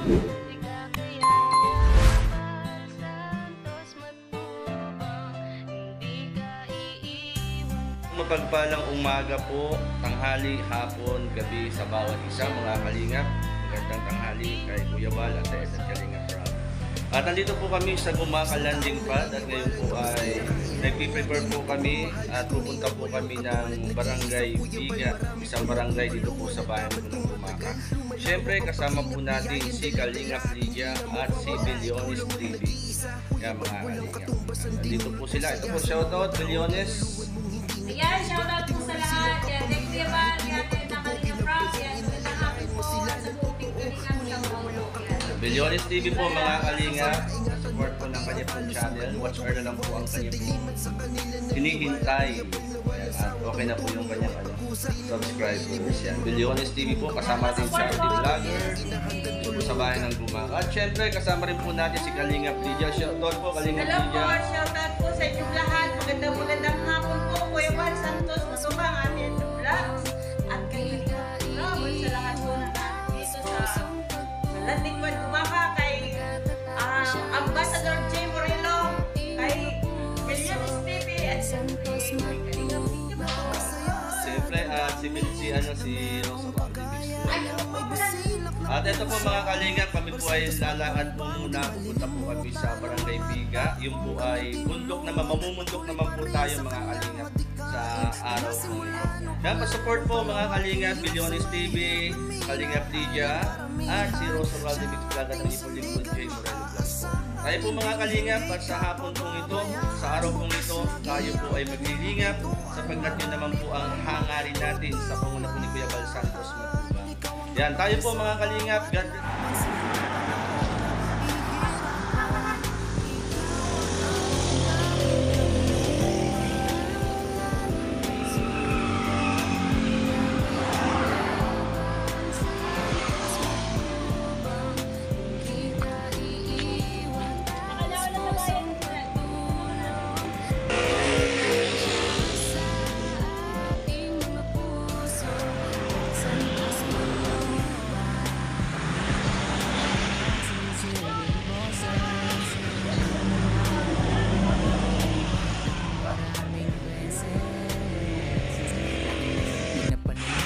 Mapagpalang umaga po, tanghali, hapon, gabi sa bawat isa mga kalingap. Magandang tanghali kay Kuya Bal at Kalingap Rob. At nandito po kami sa Gumaca Landing Pad at ngayon po ay nagpiprepare po kami at pupunta po kami ng Barangay Biga, isang barangay dito po sa bayan po ng Gumaca. Siyempre kasama po natin si Kalingap Lydia at si Billiones TV. Kaya mga kalingap, nandito po sila. Ito po shoutout Billiones. Ayan, shoutout po sa lahat. Yan, thank you ba? Yan, Kalingap Rob. Yan, magandang hapon po sa buong Kalingap sa Paulo. Billiones TV po mga kalingap. Support po ng kanya pong channel. Watch her na lang po ang kanya pong hinihintay. At okay na po yung kanyang subscribers. Yan. Billiones TV po. Kasama natin siya, the vlogger. Dito sa bahay ng Gumaca. At syempre, kasama rin po natin si Kalingap Lydia. Shoutout po, Kalingap Lydia. Hello po, shoutout po sa inyong lahat. Magandang hapon po. Kuya Juan Santos, masubang amin sa vlogs. At kay Kalingap sa lahat po na dito sa Landing Pad Gumaca, kay Ambassador J. Morello, kay Billiones TV, at siyempre Kalingap Lydia po. Siyempre, si Rosa. At ito po mga kalingap, kami po ay lalakad po muna. Pupunta po kami sa Barangay Biga. Yung po ay bundok naman, mamumundok naman po tayo mga kalingap sa araw po ito. Kaya pa-support po mga kalingap, Billiones TV, Kalingap Lydia, at si Rosa Valdemix Vlog at ang ipulingkod J. Morello Vlog po. Tayo po mga kalingap, at sa hapon pong ito, sa araw pong ito, tayo po ay maglilingap sapagkat yun naman po ang hangarin natin sa panguna po ni Kuya Bal Santos. Yan, tayo po mga kalingap.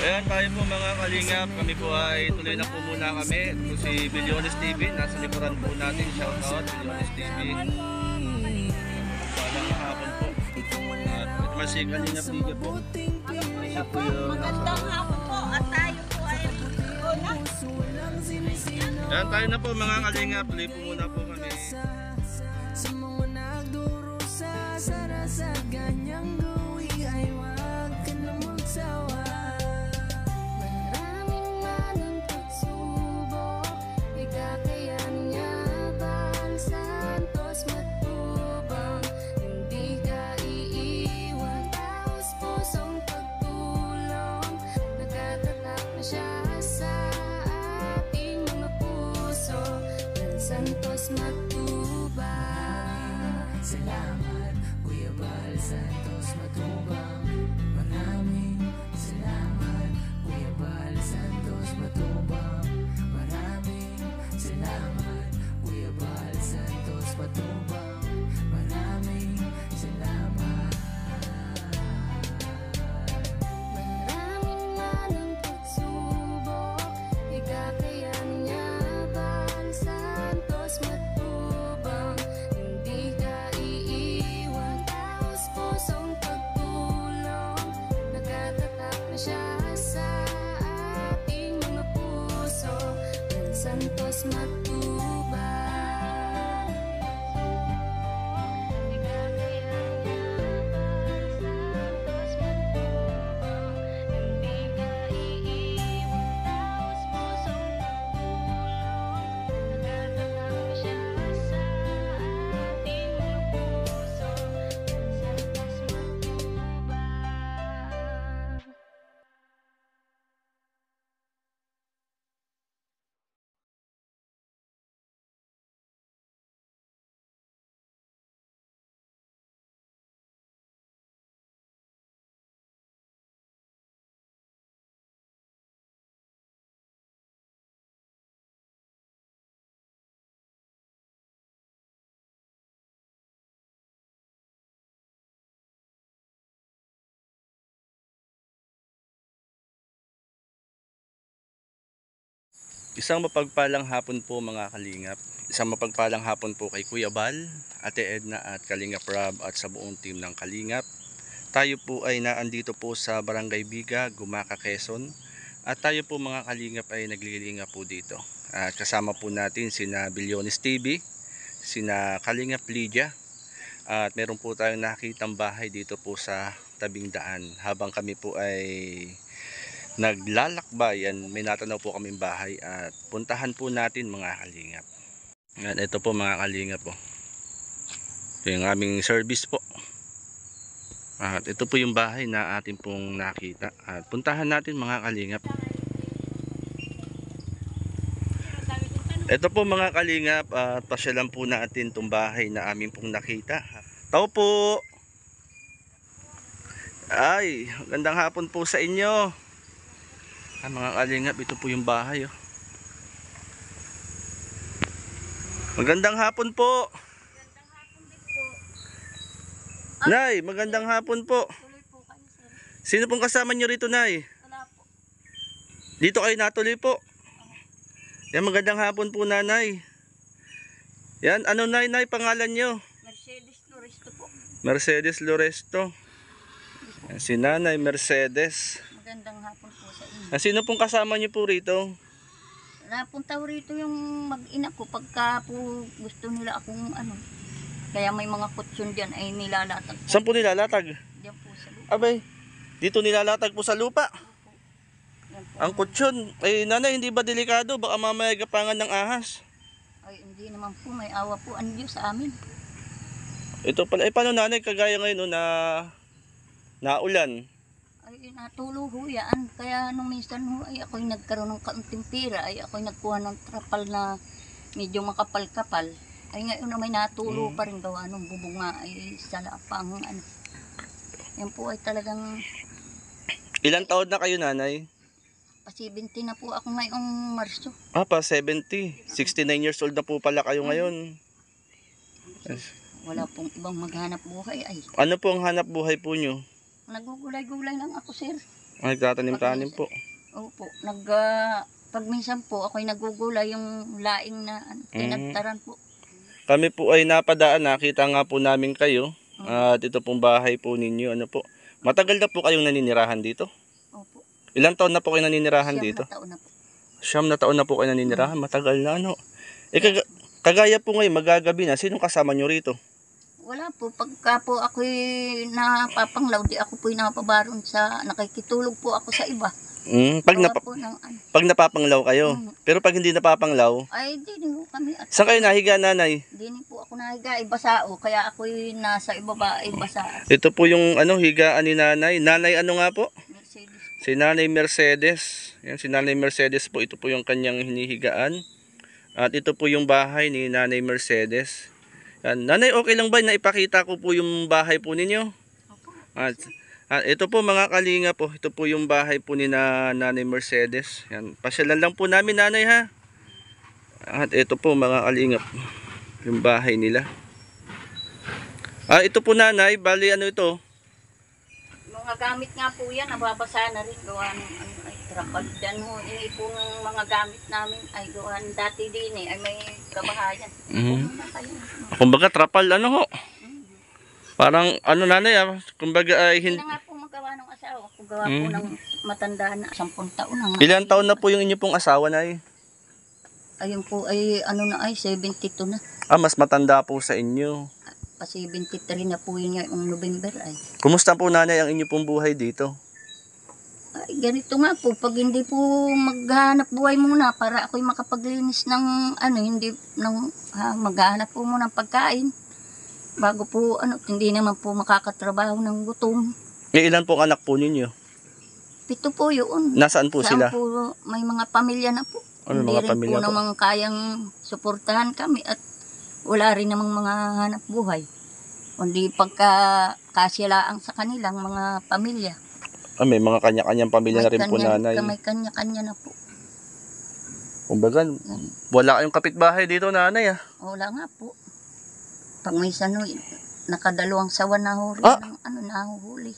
Ayan tayo po mga kalingap, kami po ay tuloy na po muna kami. Ito si Billiones TV, nasa likuran po natin. Shoutout Billiones TV. Palang hapon po. At ito naman si Kalingap Lydia po. Magandang hapon po at tayo po ay ayan tayo na po mga kalingap, tuloy po muna po kami. Sa mga nagdurusa sa rasa ganyang gawi ay wag ka na magsawa. Santos Matubang. Salamat Kuya Bal Santos Matubang. Maraming salamat Kuya Bal Santos Matubang. Maraming salamat Kuya Bal Santos Matubang. Maraming salamat. Maraming manang pagsubok, ikakayan niya Bal Santos Matubang. Hindi ka iiwan, taos pusong pagtulong. Nakatatak na siya sa ating mga puso. Bal Santos Matubang. Isang mapagpalang hapon po mga kalingap. Isang mapagpalang hapon po kay Kuya Bal, Ate Edna at Kalingap Rob at sa buong team ng Kalingap. Tayo po ay naandito po sa Barangay Biga, Gumaca, Quezon. At tayo po mga kalingap ay naglilinga po dito. At kasama po natin sina Bilyones TV, sina Kalingap Lydia. At meron po tayong nakitang bahay dito po sa tabing daan. Habang kami po ay naglalakbayan, may natanaw po kaming bahay at puntahan po natin mga kalingap. At ito po mga kalingap po. Ito yung aming service po. At ito po yung bahay na atin pong nakita. At puntahan natin mga kalingap. Ito po mga kalingap, at pasyalan po natin itong bahay na amin pong nakita. Tao po! Ay, gandang hapon po sa inyo. Mga kalingap, ito po yung bahay. Oh. Magandang hapon po. Nay, magandang hapon po. Sino pong kasama nyo rito, Nay? Wala po. Dito kayo natuloy po. Yan, magandang hapon po, Nanay. Yan, ano Nay, pangalan nyo? Mercedes Loresto po. Mercedes Loresto. Yan, si Nanay Mercedes. Magandang hapon po sa inyo. Sino pong kasama nyo po rito? Napunta ko rito yung mag-ina ko pagka po gusto nila akong Kaya may mga kutsyon dyan ay nilalatag po. Saan po nilalatag? Diyan po sa lupa. Abay, dito nilalatag po sa lupa. Yan po. Ang kutsyon, ay Nanay, hindi ba delikado? Baka mamaya gapangan ng ahas. Ay hindi naman po, may awa po ang Diyos sa amin. Ito pala, paano Nanay, kagaya ngayon na naulan? Ay natulo ho yan. Kaya nung minsan ho ay ako'y nagkaroon ng kaunting pira. Ay ako'y nagkuha ng trapal na medyo makapal-kapal. Ay ngayon na may natulo pa rin gawa nung bubunga ay sa lapang Yan po ay talagang Ilang taon na kayo Nanay? pa-70 na po ako ngayong Marso. Pa 70. 69 years old na po pala kayo ngayon. Wala pong ibang maghanap buhay ay. Ano po ang hanap buhay po nyo? Nagugulay-gulay lang ako, sir. Nagtatanim-tanim po. Opo. Pag minsan po ako'y nagugulay yung laing na tinagtaran po. Kami po ay napadaan, nakita nga po namin kayo. At ito pong bahay po ninyo. Ano po? Matagal na po kayong naninirahan dito? Opo. Ilang taon na po kayo naninirahan dito? 9 taon na po. 9 na taon na po kayo naninirahan. Matagal na ano. Kagaya po ngayon, magagabi na. Sinong kasama nyo rito? Wala po. Pagka po ako'y napapanglaw, di ako po'y napabaron sa, nakikitulog po ako sa iba. Pag napapanglaw kayo. Pero pag hindi napapanglaw, ay di po kami. saan kayo nahiga Nanay? Di po ako nahiga, ay basao. Kaya ako'y nasa ibaba, ay basa. Ito po yung higaan ni Nanay. Nanay ano nga po? Mercedes. Si Nanay Mercedes. Yan, si Nanay Mercedes po. Ito po yung kanyang hinihigaan. At ito po yung bahay ni Nanay Mercedes. Yan. Nanay, okay lang ba na ipakita ko po yung bahay po ninyo? At ito po mga kalinga po. Ito po yung bahay po ni Nanay Mercedes. Yan. Pasyalan lang po namin Nanay ha. At ito po mga kalinga po. Yung bahay nila. Ito po Nanay. Bali ano ito? Mga gamit nga po yan, nababasa na rin. Gawa ng ay trapal dyan ho. Yung po ng mga gamit namin ay gawa ng dati din ay may kabahayan. Kumbaga trapal ano ho? Parang Nanay kumbaga ay Hindi na nga po magawa ng asawa. Kung gawa po ng matanda na 10 taon na nga. Ilang taon na po yung inyo pong asawa Nay? Ayun po ay na ay 72 na. Mas matanda po sa inyo. Pa 73 na po yun ngayong November ay. Kumusta po Nanay ang inyo pong buhay dito? Ay ganito nga po, pag hindi po maghanap buhay muna para ako'y makapaglinis ng hindi maghanap po muna ng pagkain. Bago po hindi naman po makakatrabaho ng gutom. Ilan pong anak po ninyo? 7 po yun. Nasaan po sila? Po, may mga pamilya na po. Hindi mga rin pamilya po po? namang kayang suportahan kami at wala rin namang mga hanap buhay. Kundi pagka kasyalaan sa kanilang mga pamilya. May mga kanya-kanyang pamilya na rin po Nanay. May kanya-kanya na po. Kumbaga, wala kayong kapitbahay dito Nanay Wala nga po. Pag minsan nakadalawang sawa na huli Ah! ng nahuhuli.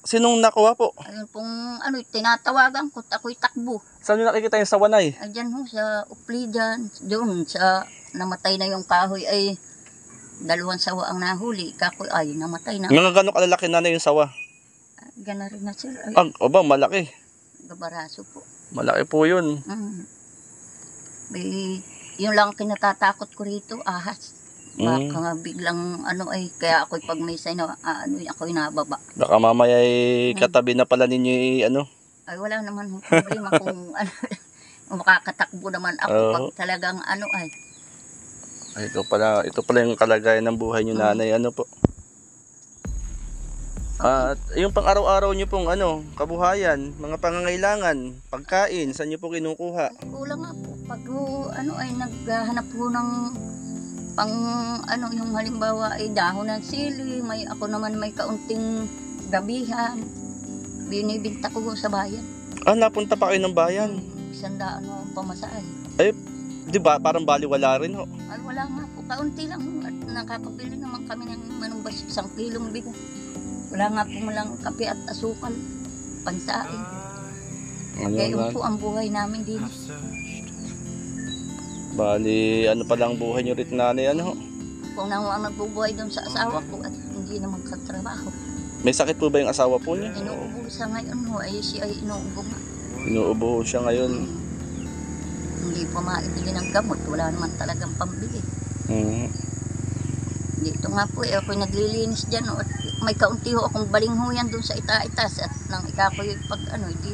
Sinong nakuha po? Ayun pong tinatawagan ko, ako'y takbo. Saan nyo nakikita yung sawanay? Ay dyan ho, sa upli dyan, doon sa namatay na yung kahoy ay dalawang sawa ang nahuli. Kakoy ay namatay na. Mga gano'ng kalalaki na yung sawa? Gana rin na sir. Ay, Aba, malaki. gabaraso po. Malaki po yun. Yun lang ang kinatatakot ko rito, ahas. Mm. Baka biglang kaya ako'y pag may sign na ako'y nababa. Baka mamaya katabi na pala ninyo Ay wala naman hong problema kung makakatakbo naman ako Oo. pag talagang ay. Ito pala yung kalagayan ng buhay nyo, nanay. Ano po? At yung pang araw-araw nyo pong kabuhayan, mga pangangailangan, pagkain, saan nyo po kinukuha? Kulang nga po. Pag naghahanap po ng yung halimbawa ay dahon ng sili, ako naman may kaunting gabihan, binibinta ko sa bayan. Napunta pa kayo ng bayan. 100 ang pamasahe. Di ba? Parang baliwala rin ho. Ay wala nga po, kaunti lang ho. At nakakabili naman kami ng manumbas 1 kilong bigas. Wala nga po malang kape at asukal, pansain. Kaya yun po ang buhay namin din. Bali, pa lang buhay nyo rito, nanay, Kung nang ang nagbubuhay doon sa asawa ko at hindi naman katrabaho. May sakit po ba yung asawa po niya? Inuubo sa ngayon ho, ay siya ay inuubo nga. Inuubo siya ngayon. Hindi pa maibili ng gamot, wala naman talagang pambili. Dito nga po, ako'y naglilinis dyan at may kaunti ho akong balinghuyan doon sa ita-itas at nang ikakoy pag di,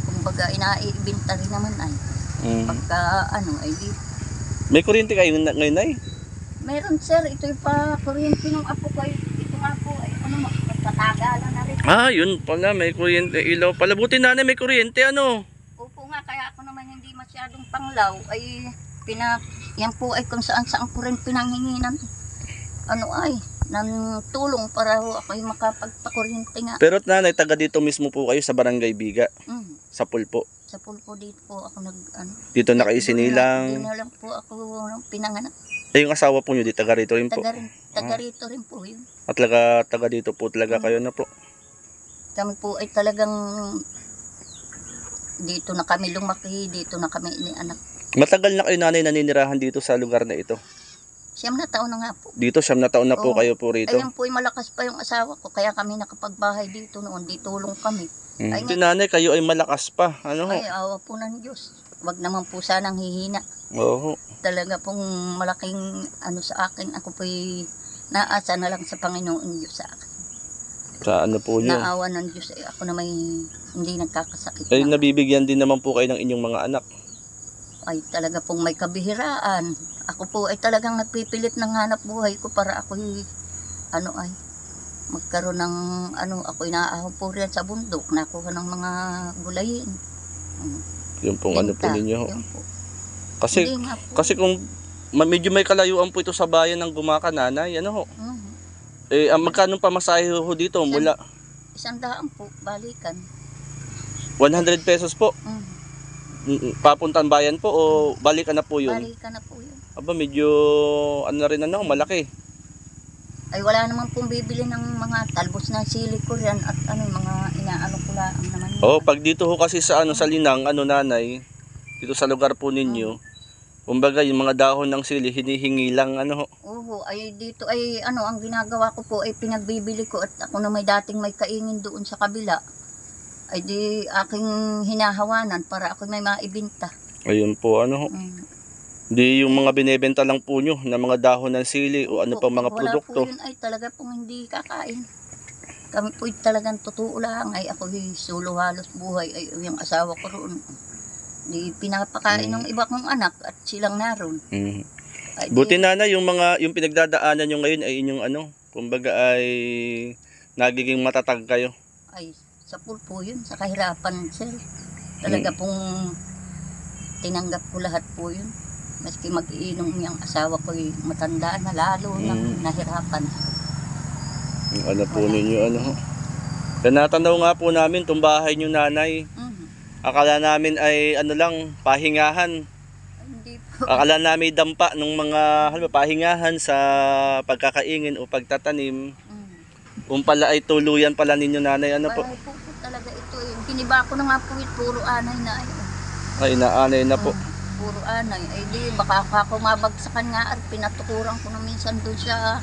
kumbaga inaiibinta rin naman ay. Pagka di. May kuryente kayo ngayon, ay? Meron sir, ito'y pa kuryente ng apo ko. Ito nga po ay patagalan na rin. Yun pala, may kuryente, ilaw pala. Buti, nanay, may kuryente, Opo nga, kaya ako naman hindi masyadong panglaw ay yan po ay kung saan ko rin pinanghinginan ng tulong para ako'y makapagpakuryente nga. Pero nanay, taga dito mismo po kayo sa Barangay Biga, sa Pulpo. Sa Pulpo dito po ako Dito na kayo sinilang. Dito na lang po ako pinanganak. Yung asawa po nyo, di taga rito rin po. Taga rito rin po yun. At taga dito po talaga kayo na po. Kami po ay talagang dito na kami lumaki, dito na kami inianak. Matagal na kayo, nanay, naninirahan dito sa lugar na ito? 9 na taon na nga po. Dito, 9 na taon na po kayo po rito? Ayun po ay malakas pa yung asawa ko, kaya kami nakapagbahay dito noon, di tulong kami. Ay, nanay, kayo ay malakas pa. Ay, awa po ng Diyos. Wag naman po sanang hihina. Oo. Talaga pong malaking sa akin. Ako po'y naasa na lang sa Panginoon Diyos sa akin. Sa po nyo? Naawa ng Diyos. Ako na may hindi nagkakasakit. Ay, nabibigyan din naman po kayo ng inyong mga anak. Ay, talaga pong may kabihiraan. Ako po ay talagang nagpipilit ng hanap buhay ko para ako'y magkaroon ng ako'y naahaw po rin sa bundok. Nakuha ng mga gulayin. Yung pong po ninyo. Yun po. Kasi kung medyo may kalayuan po ito sa bayan ng Gumaka, nanay, magkano pamasahe ho dito mula? 100 po, balikan. 100 pesos po? Papuntang bayan po o balikan na po yun? Balikan na po yun. Aba, medyo malaki. Ay wala naman pong bibili ng mga talbos ng sili ko riyan at mga inaano ko lang naman. Pag dito ho kasi sa sa Linang, nanay, dito sa lugar po ninyo, kumbaga yung mga dahon ng sili hinihingi lang Oo, ay dito ay ang ginagawa ko po ay pinagbibili ko at ako na may dating may kaingin doon sa kabila. Ay di aking hinahawanan para ako may maibenta. Ayun po Di yung mga binebenta lang po nyo na mga dahon ng sili o pa mga produkto. Wala po yun ay talaga pong hindi kakain. Kami po talagang totoo lang ay ako solo halos buhay ay yung asawa ko roon. Di pinapakain ng iba kong anak at silang naroon. Ay, buti nanay yung pinagdadaanan nyo ngayon ay inyong kumbaga ay nagiging matatag kayo. Ay sa Pulpo yun, sa kahirapan sir. Talaga pong tinanggap ko lahat po yun. Maski mag-iinom yung asawa ko matanda na lalo nang nahirapan. Yung po ninyo Kaya natanaw nga po namin itong bahay nyo, nanay. Akala namin ay lang, pahingahan. Ay Hindi po. Akala namin dampa nung mga pahingahan sa pagkakaingin o pagtatanim. Pala ay tuluyan pala ninyo nanay. Ano po? Bahay po talaga ito eh. Giniba ko na nga po ito, puro anay na eh. Ay, naanay na po. Puro anay. Ay di, baka ako mabagsakan nga at pinatukuran ko na minsan doon sa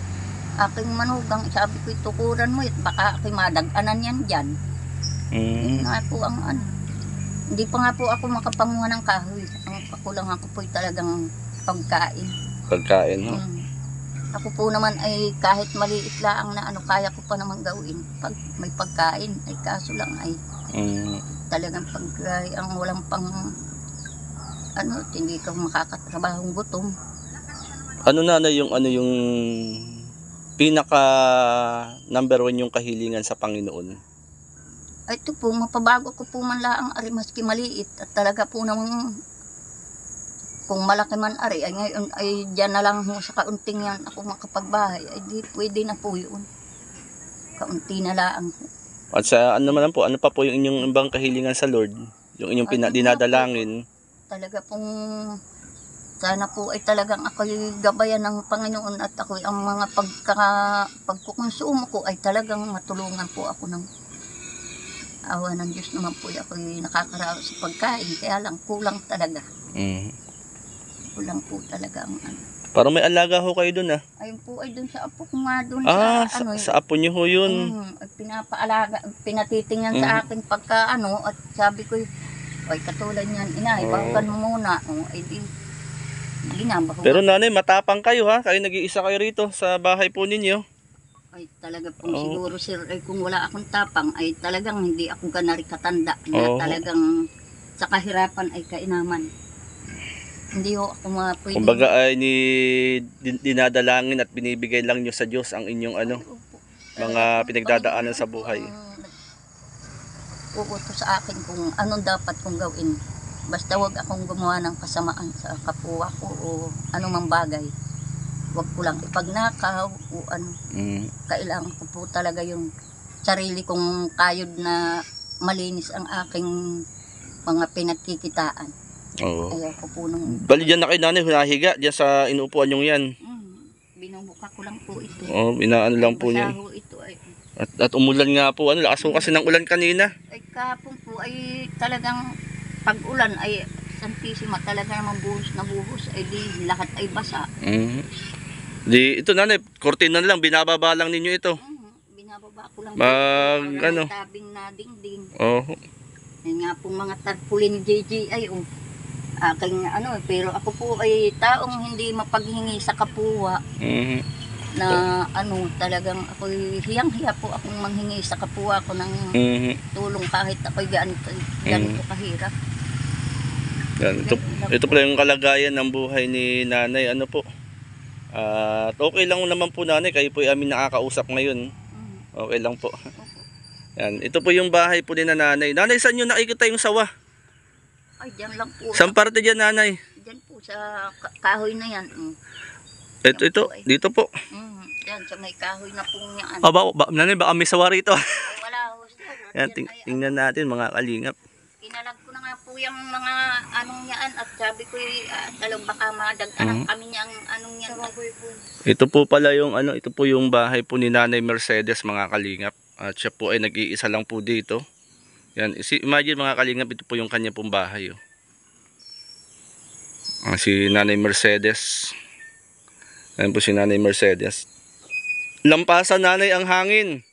aking manugang. Sabi ko, itukuran mo, baka ako'y madaganan yan dyan. Yun nga po ang ano. Hindi pa nga po ako makapanguha ng kahoy. Ang pakulang ako po talagang pagkain. Pagkain, no? Ako po naman ay kahit maliit lang na ano, kaya ko pa naman gawin. Pag may pagkain, ay kaso lang ay talagang pag ang walang pang ano, hindi ka makakatrabahong gutom. Ano nanay yung pinaka number 1 yung kahilingan sa Panginoon? Ito po, mapabago ko po man lang ari maski maliit at talaga po namang kung malaki man ari ay ngayon ay diyan na lang ho sa kaunting yan ako makapagbahay ay di pwede na po yun. Kaunti na lang. At sa ano naman po, ano pa po yung inyong ibang kahilingan sa Lord? Yung inyong dinadalangin? Talaga pong sana po ay talagang ako'y gabayan ng Panginoon at ako'y ang mga pagkukonsumo ko ay talagang matulungan po ako ng awa ng Diyos naman po. Ako'y nakakaraos sa pagkain kaya lang kulang talaga. Kulang po talaga ang ano. Parang may alaga ho kayo dun ah. Ayun po ay dun sa apo ko nga dun sa apo niyo ho yun. Pinapaalaga, pinatitingnan sa akin pagka ano at sabi ko ay katulad niyan inay, bahugan mo muna. Ay di ginabahugan. Pero nanay, matapang kayo ha. Kayo nag-iisa kayo rito sa bahay po ninyo. Ay talaga po siguro sir ay kung wala akong tapang ay talagang hindi ako ganari katanda na talagang sa kahirapan ay kainaman. Hindi ho ako pwede. Kumbaga ay dinadalangin at binibigay lang nyo sa Diyos ang inyong mga pinagdadaanan sa buhay. Uuto sa akin kung anong dapat kong gawin. Basta wag akong gumawa ng kasamaan sa kapwa ko o anumang bagay. Wag ko lang ipagnakaw o ano. Kailangan ko po talaga yung sarili kong kayod na malinis ang aking mga pinagkikitaan. Ayaw ko po nung... Bali dyan na kayo nanay, hunahiga dyan sa inuupuan yung yan. Binubuka ko lang po ito. Inaano lang po yan. Ito ay... At umulan nga po, lakas po kasi ng ulan kanina. Ay kahapon po ay talagang pag-ulan ay santisima talaga naman buhos na buhos ay di lahat ay basa. Di ito nanay, kortina na lang, binababa lang ninyo ito. Binababa ko lang. Tabing na dingding. Yan nga po mga tarpaulin JJ ay aking pero ako po ay taong hindi mapaghingi sa kapwa. Na talagang ako'y hiyang-hiya po akong manghingi sa kapwa ko ng tulong kahit ako'y ganito kahirap. Yan, ito pala yung kalagayan ng buhay ni nanay. At okay lang naman po nanay, kayo po ay amin nakakausap ngayon. Okay lang po. Yan, ito po yung bahay po ni nanay. Nanay, saan nyo nakikita yung sawa? Ay, dyan lang po. Saan parte dyan nanay? Dyan po sa kahoy na yan. Ito, dito po. Yan, sa may kahoy na po yan. Nanay, baka may sawa rito. Wala ho, sir. Yan, tingnan natin mga kalingap. Inalag ko na nga po yung mga anong yan at sabi ko talagang baka madagdagan kami niyang anong yan. Ito po pala yung ito po yung bahay po ni Nanay Mercedes mga kalingap. At siya po ay nag-iisa lang po dito. Yan, imagine mga kalingap, ito po yung kanya pong bahay. Si Nanay Mercedes. Ayan po si Nanay Mercedes. Lampasan nanay ang hangin.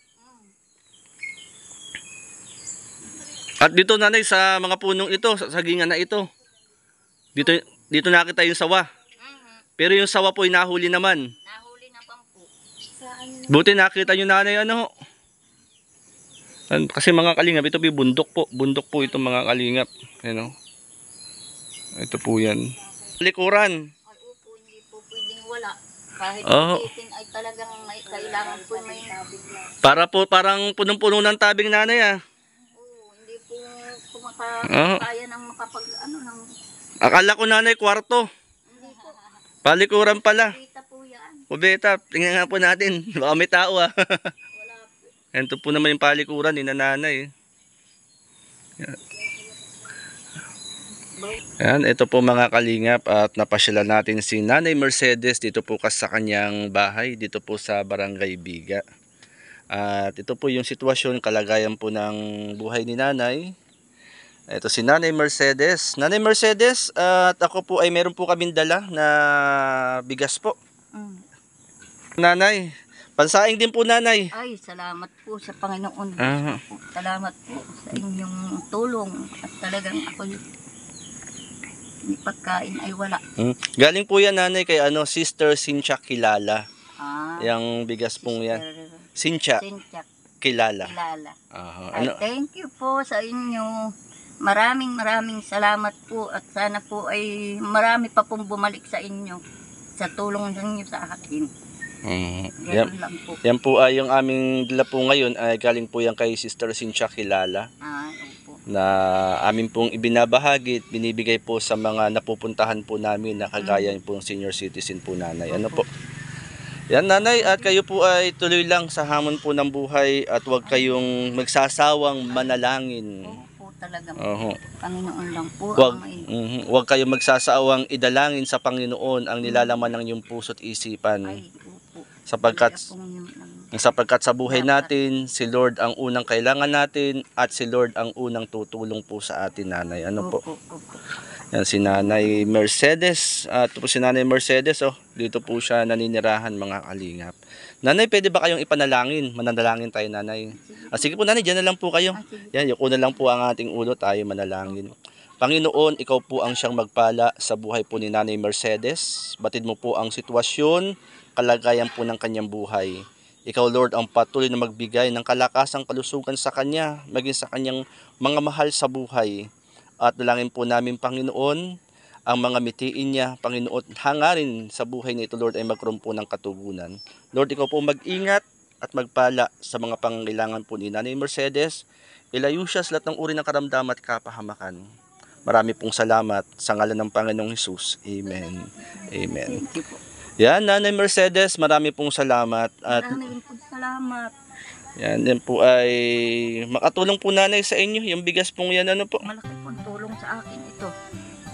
At dito nanay sa mga punong ito, sa sagingan na ito. Dito nakita yung sawa. Pero yung sawa po ay nahuli naman. Nahuli na po. Buti nakita nyo nanay kasi mga kalingap, ito po bundok po. Bundok po itong mga kalingap. Ito po yan. Likuran. Ay, opo, hindi po pwedeng wala. Kahit itin ay talagang may kailangan po may tabing na. Parang punong-puno ng tabing nanay Oo, hindi po kumakaya ng ng... Akala ko nanay kwarto. Hindi po. Palikuran pala. Kita po yan. Beta, tingnan nga po natin. Baka may tao Wala po. Ito po naman yung palikuran ni nanay. Ayan, ito po mga kalingap at napasyalan natin si Nanay Mercedes dito po sa kanyang bahay, dito po sa Barangay Biga. At ito po yung sitwasyon, kalagayan po ng buhay ni Nanay. Ito si Nanay Mercedes. Nanay Mercedes, at ako po ay meron po kaming dala na bigas po. Nanay, pansaing din po Nanay. Ay, salamat po sa Panginoon. Ah. Salamat po sa inyong tulong at talagang ako ni pagkain ay wala. Galing po yan Nanay kay Sister Cynthia Kilala. Ah, Yung bigas pong yan. Cynthia Cynthia Kilala. Kilala. Aha. Ay, thank you po sa inyo. Maraming salamat po at sana po ay marami pa pong bumalik sa inyo sa tulong ninyo sa akin. Yan, Ganun lang po. yan po ay yung aming dala po ngayon ay galing po yan kay Sister Cynthia Kilala Ah, opo. na amin pong ibinabahagi at binibigay po sa mga napupuntahan po namin na kagaya po ng senior citizen po Nanay. Ano po? Yan Nanay, at kayo po ay tuloy lang sa hamon po ng buhay at huwag kayong magsasawang manalangin. Opo talaga. Oho. Panginoon lang po Huwag, ang may huwag kayong magsasawang idalangin sa Panginoon ang nilalaman ng iyong puso't isipan. ay opo. Sapagkat Talaga pong yun ang- Sapagkat sa buhay natin, si Lord ang unang kailangan natin at si Lord ang unang tutulong po sa atin Nanay. Ano po? Opo, opo. Yan si Nanay Mercedes. At ito po si Nanay Mercedes. Dito po siya naninirahan mga kalingap. Nanay, pwede ba kayong ipanalangin? Mananalangin tayo Nanay. Sige po Nanay, dyan na lang po kayo. Yan, yuko na lang po ang ating ulo, tayo manalangin. Panginoon, ikaw po ang siyang magpala sa buhay po ni Nanay Mercedes. Batid mo po ang sitwasyon, kalagayan po ng kanyang buhay. Ikaw Lord ang patuloy na magbigay ng kalakasang kalusugan sa kanya, maging sa kanyang mga mahal sa buhay. At dalangin po namin Panginoon, ang mga mitiin niya, Panginoon, hangarin sa buhay nito Lord ay magkaroon po ng katugunan. Lord, ikaw po mag-ingat at magpala sa mga pangangailangan po ni Nanay Mercedes. Ilayo siya sa lahat ng uri ng karamdaman at kapahamakan. Marami pong salamat sa ngalan ng Panginoong Hesus. Amen. Amen. Thank you po. Yan, Nanay Mercedes, marami pong salamat. At Maraming po salamat. yan din po ay makatulong po Nanay sa inyo. Yung bigas pong yan ano po. Malaki pong tulong sa akin ito.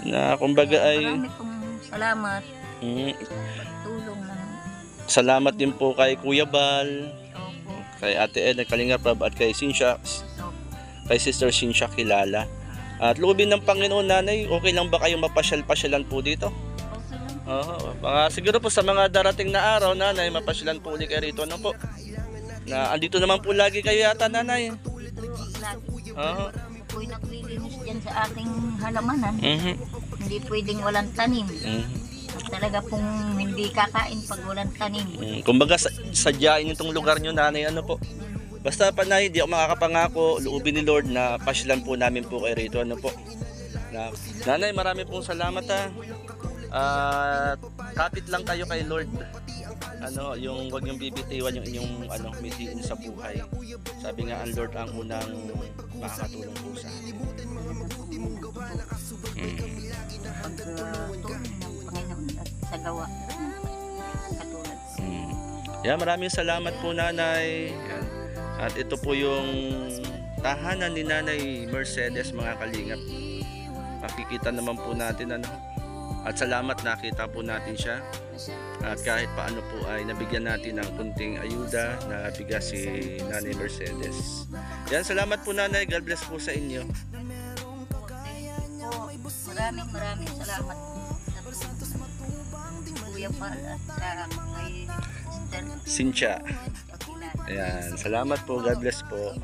Na kumbaga ay Marami pong salamat. mm, Tulong ng salamat din po kay Kuya Bal, opo. kay Ate Ed, Kalinga Prab at kay Cynthia, Opo. kay Sister Cynthia Kilala. At loobin ng Panginoon Nanay, okay lang ba kayong mapasyal-pasyalan po dito? Okay lang. Oo, mga siguro po sa mga darating na araw Nanay, mapasyalan po ulit kayo rito ano po. Na andito naman po lagi kayo yata Nanay. Lagi. Oo. Ako'y naglilinis dyan sa aking halamanan. Mhm. Hindi pwedeng walang tanim. Mhm. At talaga pong hindi kakain pag walang tanim. Kumbaga sadyain itong lugar nyo Nanay ano po. Basta Panay, di ako makakapangako, loobin ni Lord na pasyalan po namin po kayo rito ano po. Nanay, marami pong salamat ha. At kapit lang kayo kay Lord. Yung wag niyong bibitiwan yung inyong mitiin sa buhay. Sabi nga ang Lord ang unang makakatulong po sa atin. Pagtulong ng Panginoon at sa gawa. Katulad. Yeah, maraming salamat po Nanay. Yan. At ito po yung tahanan ni Nanay Mercedes mga kalingap. Makikita naman po natin At salamat nakita po natin siya. At kahit paano po ay nabigyan natin ng kunting ayuda na bigas si Nanay Mercedes. Yan, salamat po Nanay. God bless po sa inyo. Po, maraming salamat sa Kuya Pal at sa kay Sister Cynthia. Kilala. Ayan, salamat po. God bless po.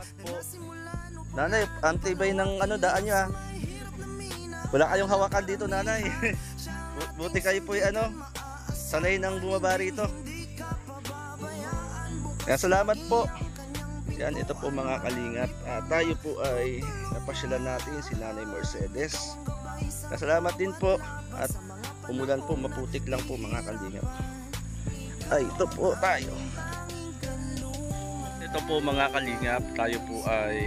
Nanay, antibay ng daan nyo Wala kayong hawakan dito Nanay. Buti kayo po sanay nang bumaba rito. Kaya salamat po. Yan, ito po mga kalingap. Tayo po ay napasyalan natin si Nanay Mercedes. Kaya salamat din po. At umulan po, maputik lang po mga kalingap. Ay, ito po tayo. Ito po mga kalingap. Tayo po ay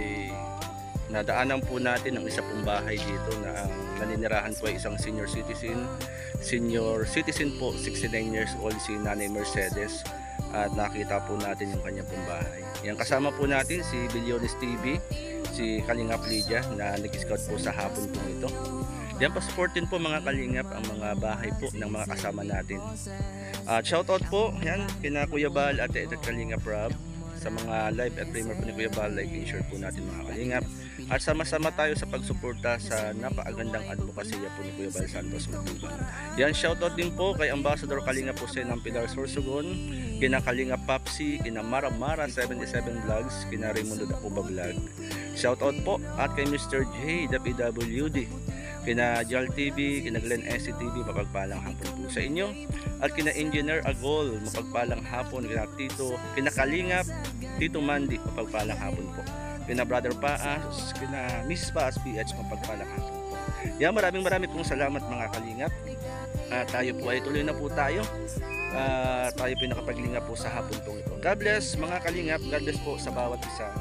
nadaanan po natin ang isa pong bahay dito na ang naninirahan po ay isang senior citizen. Senior citizen po, 69 years old si Nanay Mercedes. At nakita po natin yung kanyang pong bahay. Yan, kasama po natin si Bilyones TV, si Kalingap Lydia na nag-scout po sa hapon po ito. Yan, pa-supportin po mga kalingap ang mga bahay po ng mga kasama natin. At shoutout po yan kina Kuya Bal, Ate Ed at Kalingap Rob sa mga live at premiere po ni Kuya Bal. Like and share po natin mga kalingap. At sama-sama tayo sa pagsuporta sa napakagandang advokasya po ni Kuya Bal Santos Matubang. Yan, shoutout din po kay Ambassador Kalingap Jose ng Pilar Sorsogon, kina Kalingap Papsi, kina Mara Mara 77 Vlogs, kina Raimundo Dacuba Vlog. Shoutout po at kay Mr. J, the PWD, kina Jal TV, kina Glenn SC TV, mapagpalang hapon po sa inyo. At kina Engineer Agol, mapagpalang hapon. Kina Kalingap, Tito Mandy, mapagpalang hapon po. Kina Brother Paas, kina Miss Paas PH, mapagpalang hapon po. Yan, maraming pong salamat mga kalingap. Tayo po ay tuloy na po tayo. Tayo po nakapaglinga po sa hapon po ito. God bless mga kalingap, God bless po sa bawat isa.